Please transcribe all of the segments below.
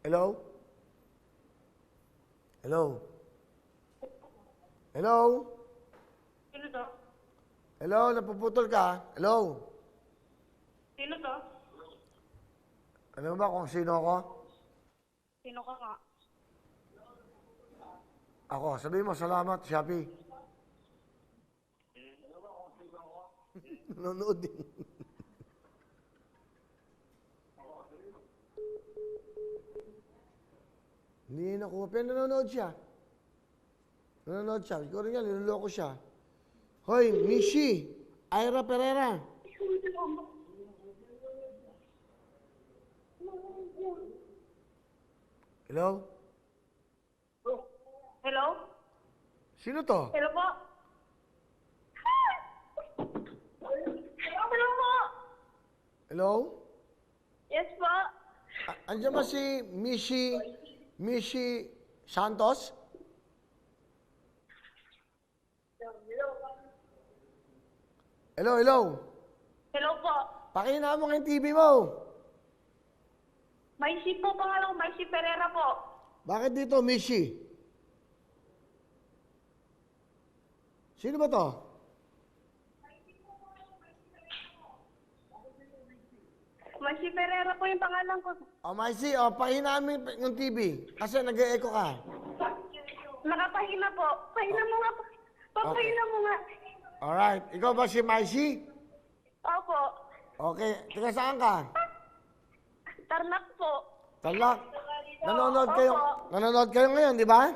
Hello? Hello? Hello? Sino to? Hello? Napuputol ka? Hello? Sino to? Ano ba kung sino ako? Sino ka nga? Ako. Sabihin mo, salamat, Shopee. Nanonood din. Hindi nakuha. Pero nanonood siya. Nanonood siya. Ikaw rin yan, niloloko siya. Hoy, Mishi! Ira Pereira! Hello? Hello? Sino to? Hello po? Hello po? Hello? Yes po? Andiyan ba si Mishi Santos? Hello, hello. Hello po? Pakina mo yung TV mo. Maisi po pangalan ko, Maisi Pereira po. Bakit dito, Mishi? Sino ba to? Maisi Pereira po yung pangalan ko. O, Maisi, pakina mo yung TV. Kasi nag-e-echo ka. Nakapahina po. Pahina mo nga po. Papahina mo nga. Alright. Ikaw ba si Maisi? Opo. Okay. Tiga saan ka? Tarlac po. Talak. Nanonood Opo. kayo ngayon, di ba?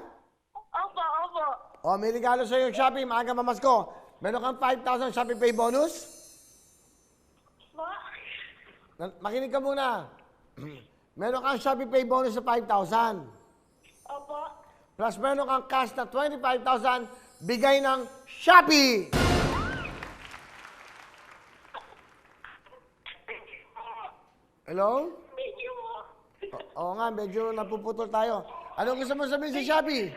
Opo, opo. O, may regalo sa'yo yung Shopee. Maaga mamasko. Meron kang 5,000 Shopee Pay bonus. Po? Makinig ka muna. Meron kang Shopee Pay bonus sa 5,000. Opo. Plus meron kang cash na 25,000 bigay ng Shopee. Hello? Medyo. Oo nga, medyo napuputol tayo. Ano gusto mo sabihin sa Shopee?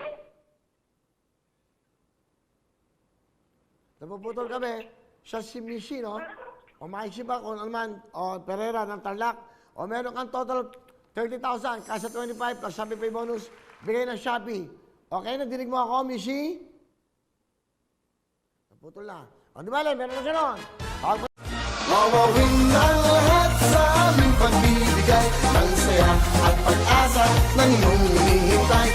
Napuputol kami. Siya si Mishi, no? O Maishi ba kung ano man, o Pereira ng Tarlac. O meron kang total 30,000, kasa 25 plus Shopee Pay bonus, bigay ng Shopee. Okay, nadinig mo ako, Mishi? Naputol na. O, di ba, meron na siya nun. Mawawin ang lahat sa aming pagbibigay ng saya at pag-asa ng iyong hinihintay.